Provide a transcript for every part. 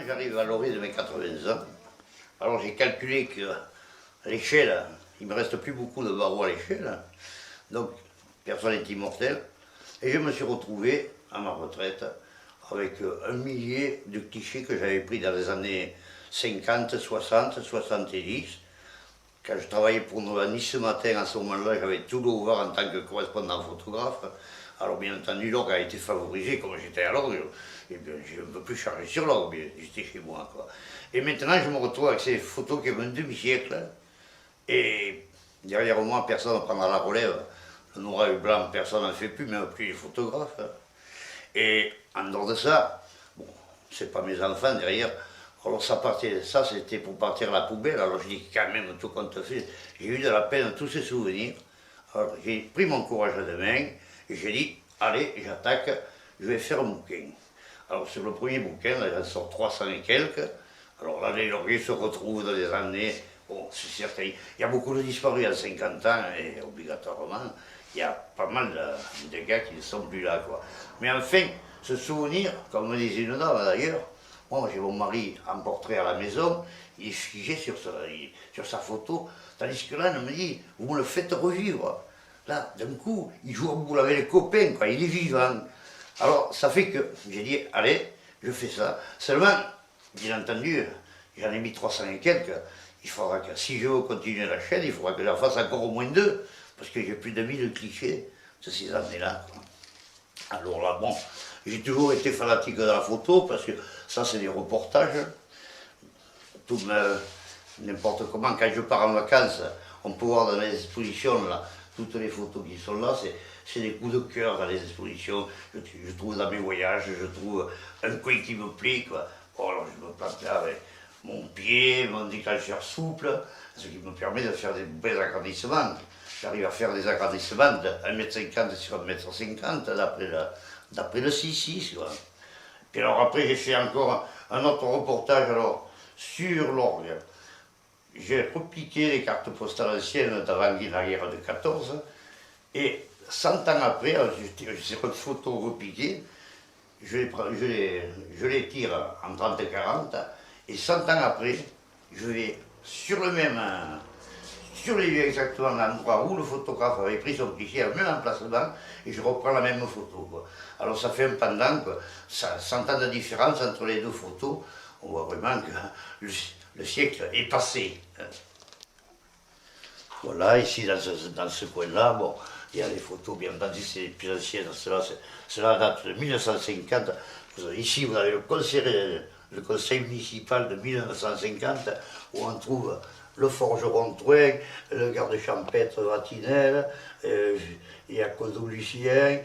j'arrive à l'orée de mes 80 ans, alors j'ai calculé que à l'échelle, il ne me reste plus beaucoup de barreaux à l'échelle, donc personne n'est immortel, et je me suis retrouvé à ma retraite avec un millier de clichés que j'avais pris dans les années 50, 60, 70. Quand je travaillais pour Nice ce matin, à ce moment-là, j'avais tout ouvert en tant que correspondant photographe. Alors bien entendu, l'orgue a été favorisé, comme j'étais à l'orgue, et bien je ne peux plus charger sur l'orgue, j'étais chez moi, quoi. Et maintenant, je me retrouve avec ces photos qui ont un demi-siècle, et derrière moi, personne ne prendra la relève. Le noir et le blanc, personne n'en fait plus, même plus les photographes. Et en dehors de ça, bon, c'est pas mes enfants derrière. Alors ça c'était pour partir à la poubelle. Alors je dis quand même, tout compte fait, j'ai eu de la peine tous ces souvenirs. Alors j'ai pris mon courage à deux mains et j'ai dit, allez, j'attaque, je vais faire un bouquin. Alors sur le premier bouquin, là, j'en sors 300 et quelques. Alors là, les lauriers se retrouvent dans les années, bon, c'est certain, il y a beaucoup de disparus à 50 ans, et obligatoirement, il y a pas mal de gars qui ne sont plus là, quoi. Mais enfin, ce souvenir, comme me disait une dame d'ailleurs, moi j'ai mon mari en portrait à la maison, il est figé sur sa photo, tandis que là, il me dit, vous me le faites revivre. Là, d'un coup, il joue au boule avec les copains, quoi, il est vivant. Alors, ça fait que j'ai dit, allez, je fais ça. Seulement, bien entendu, j'en ai mis 300 et quelques, il faudra que, si je veux continuer la chaîne, il faudra que j'en fasse encore au moins 2, parce que j'ai plus de 1000 clichés de ces années-là. Alors là, bon, j'ai toujours été fanatique de la photo, parce que ça, c'est des reportages. N'importe comment, quand je pars en vacances, on peut voir dans les expositions, là, toutes les photos qui sont là, c'est des coups de cœur dans les expositions. Je trouve dans mes voyages, je trouve un coin qui me plaît, quoi. Bon, alors je me plante là avec mon pied, mon déclencheur souple, ce qui me permet de faire des belles agrandissements. J'arrive à faire des agrandissements de 1,50 m sur 1,50 m d'après le 6,6, quoi. Puis alors après, j'ai fait encore un autre reportage alors, sur l'orgue. J'ai repliqué les cartes postales anciennes d'avant la guerre de 14, et 100 ans après, ces photos repliquées, je les tire en 30-40, et 100 ans après, je vais sur sur les lieux exactement l'endroit où le photographe avait pris son cliché, au même emplacement, et je reprends la même photo, quoi. Alors ça fait un pendant, quoi. 100 ans de différence entre les deux photos, on voit vraiment que le siècle est passé. Voilà, ici dans ce coin-là, bon, il y a les photos, bien entendu, c'est les plus anciennes, cela date de 1950. Ici, vous avez le conseil municipal de 1950, où on trouve le forgeron Trouin, le garde champêtre Vatinel, il y a Codeau Lucien,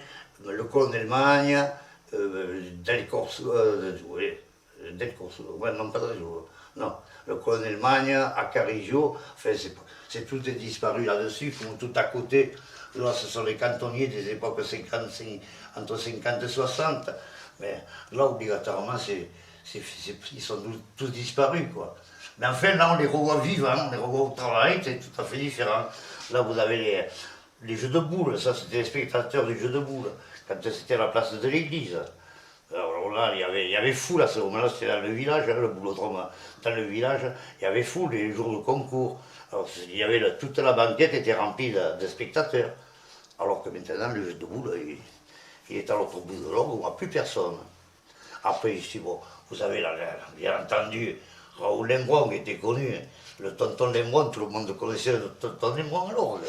le colonel Magne, Del Corso, non pas Del Corso, non, le colonel Magne, Accarigio, enfin c'est tout est disparu là-dessus, ils font tout à côté. Là, ce sont les cantonniers des époques 55, entre 50 et 60, mais là, obligatoirement, ils sont tous disparus, quoi. Mais enfin, là, on les revoit vivants, on les revoit au travail, c'est tout à fait différent. Là, vous avez les jeux de boules, ça, c'était les spectateurs du jeu de boules, quand c'était à la place de l'église. Alors là, il y avait foule à ce moment-là, c'était dans le village, hein, le boulodrome. Dans le village, il y avait foule les jours de concours. Alors, il y avait toute la banquette était remplie de spectateurs. Alors que maintenant, le jeu de boules, il est à l'autre bout de l'orgue, on ne voit plus personne. Après, ici, bon, vous avez là, bien entendu, Raoul Lembron qui était connu, le tonton Lembron, tout le monde connaissait le tonton Lembron à l'orgue.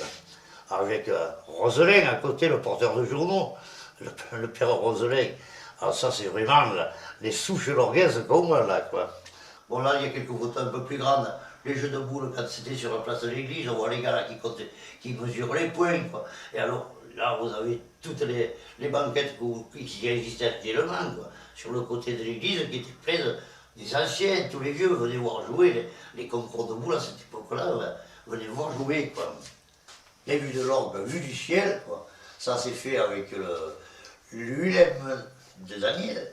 Avec Roselin à côté, le porteur de journaux, le père Roselin. Alors ça, c'est vraiment les souches lorguaises qu'on voit là, quoi. Bon, là, il y a quelques photos un peu plus grandes. Les jeux de boules, quand c'était sur la place de l'église, on voit les gars là qui mesurent les points, quoi. Et alors, là, vous avez toutes les banquettes qui existaient actuellement, quoi, sur le côté de l'église, qui étaient pleines des anciens, tous les vieux venaient voir jouer les concours de boules à cette époque-là, venaient voir jouer, quoi. Les vues de l'orgue, vue du ciel, quoi. Ça s'est fait avec l'ULM de Daniel.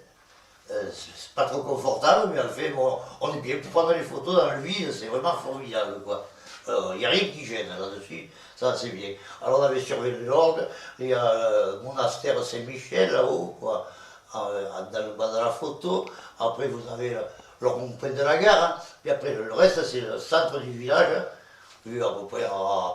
C'est pas trop confortable, mais en fait, bon, on est bien pour prendre les photos dans le vide, c'est vraiment formidable, quoi. Il n'y a rien qui gêne là-dessus, ça c'est bien. Alors on avait surveillé l'orgue, il y a le monastère Saint-Michel là-haut, quoi, dans le bas de la photo. Après vous avez le rond-point de la gare, hein. Puis après le reste c'est le centre du village, hein, vu à peu près à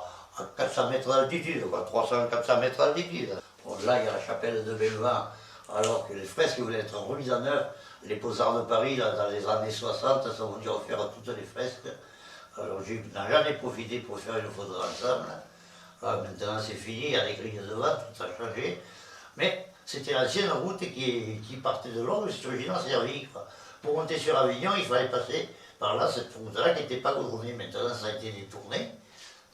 400 mètres d'altitude, 300-400 mètres d'altitude. Bon, là il y a la chapelle de Bellevin, alors que les fresques venaient être remises en œuvre. Les Beaux-Arts de Paris, là, dans les années 60, ça m'a dû refaire toutes les fresques. Alors j'en ai profité pour faire une photo ensemble. Là, maintenant c'est fini, il y a des grilles devant, tout a changé. Mais c'était l'ancienne route qui partait de Londres, c'est original servi. Pour monter sur Avignon, il fallait passer par là, cette route-là qui n'était pas goudronnée. Maintenant ça a été détourné.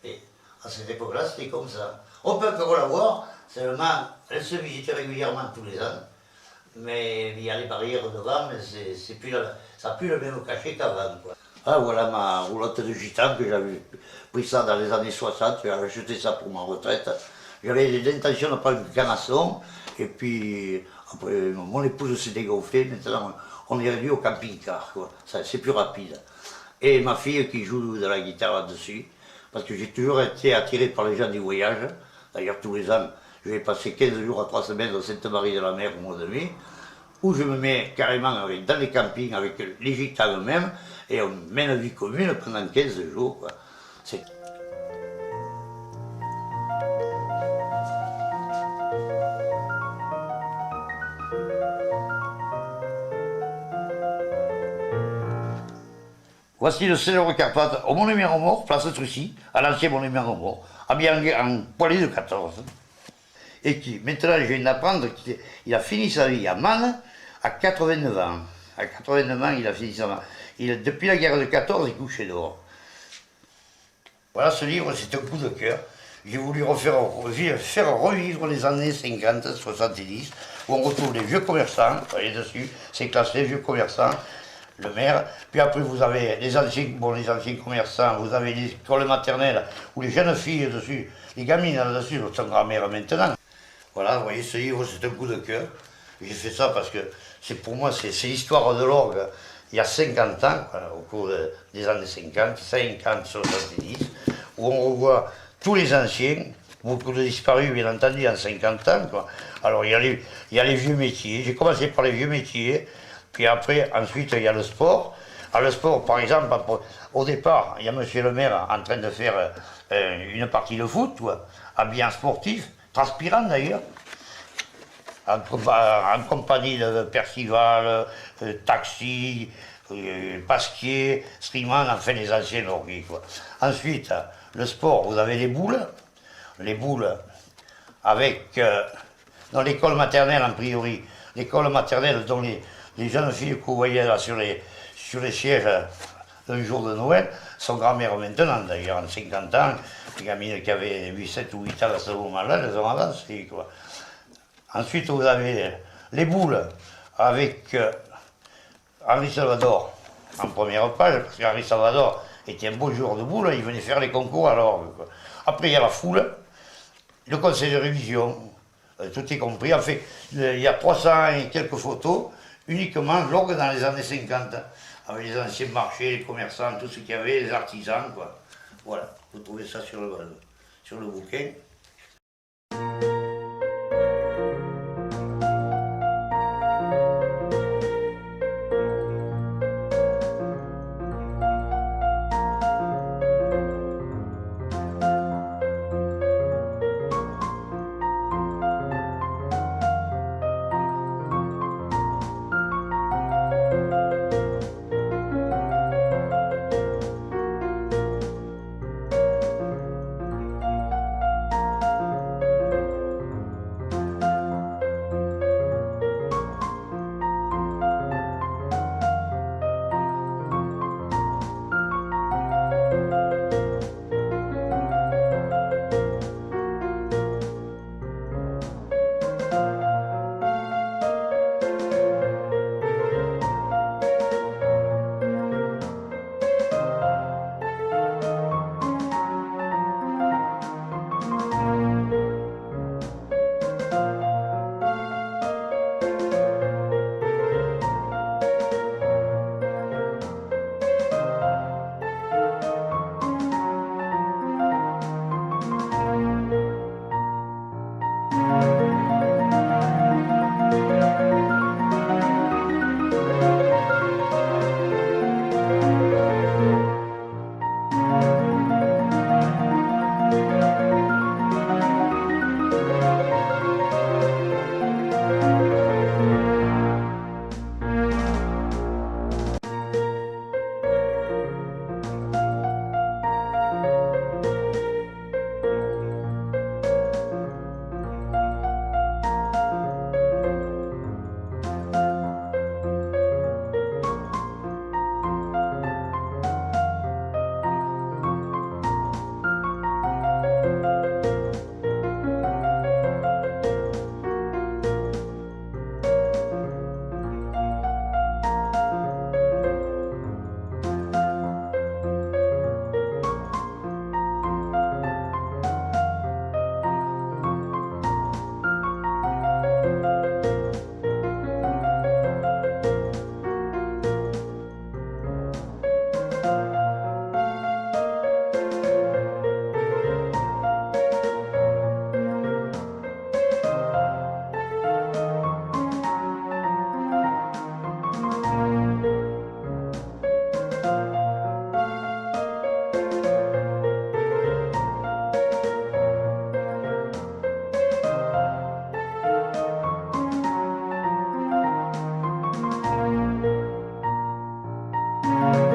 Et à cette époque-là, c'était comme ça. On peut encore la voir, seulement elle se visite régulièrement tous les ans. Mais il y a les barrières devant, mais ça n'a plus le même cachet qu'avant. Ah, voilà ma roulotte de gitan que j'avais pris ça dans les années 60, j'avais acheté ça pour ma retraite. J'avais l'intention de prendre une canasson, et puis après mon épouse s'est dégonflée, maintenant on est revenu au camping-car, c'est plus rapide. Et ma fille qui joue de la guitare là-dessus, parce que j'ai toujours été attiré par les gens du voyage, d'ailleurs tous les ans je vais passer 15 jours à 3 semaines dans Sainte-Marie-de-la-Mer au mois de mai, où je me mets carrément dans les campings avec les gitans eux-mêmes, et on mène une vie commune pendant 15 jours. Quoi. Voici le célèbre Carpath au Monument aux Morts, place Trucy, à l'ancien Monument aux Morts, habillé en poilet de 14. Et qui, maintenant, je viens d'apprendre qu'il a fini sa vie à Man à 89 ans. À 89 ans, il a fini sa vie. Depuis la guerre de 14, il couchait dehors. Voilà, ce livre, c'est un coup de cœur. J'ai voulu faire revivre les années 50, 70, où on retrouve les vieux commerçants, vous voyez dessus, c'est classé, vieux commerçants, le maire. Puis après, vous avez les anciens commerçants, vous avez les écoles maternelles, où les jeunes filles dessus, les gamines là-dessus, sont grand-mère maintenant. Voilà, vous voyez, ce livre, c'est un coup de cœur. J'ai fait ça parce que pour moi, c'est l'histoire de l'orgue il y a 50 ans, au cours des années 50, 70, où on revoit tous les anciens, beaucoup de disparus, bien entendu, en 50 ans. Quoi. Alors, il y a les vieux métiers. J'ai commencé par les vieux métiers, puis après, ensuite, il y a le sport. Alors, le sport, par exemple, au départ, il y a monsieur le maire en train de faire une partie de foot, quoi, habillé en sportif, transpirant d'ailleurs, en compagnie de Percival, Taxi, Pasquier, Striman, enfin les anciens orgues. Ensuite, le sport, vous avez les boules avec, dans l'école maternelle en priori, l'école maternelle dont les jeunes filles que vous voyez là sur les sièges d'un jour de Noël sont grand-mères maintenant, d'ailleurs en 50 ans, les gamines qui avaient 8, 7 ou 8 ans à ce moment-là, elles ont avancé. Quoi. Ensuite, vous avez les boules avec Henri Salvador en première page, parce qu'Henri Salvador était un beau joueur de boules, il venait faire les concours à l'orgue. Après, il y a la foule, le conseil de révision, tout est compris. En fait, il y a 300 et quelques photos, uniquement l'orgue dans les années 50, avec les anciens marchés, les commerçants, tout ce qu'il y avait, les artisans, quoi. Voilà, vous trouvez ça sur le bouquin. Merci.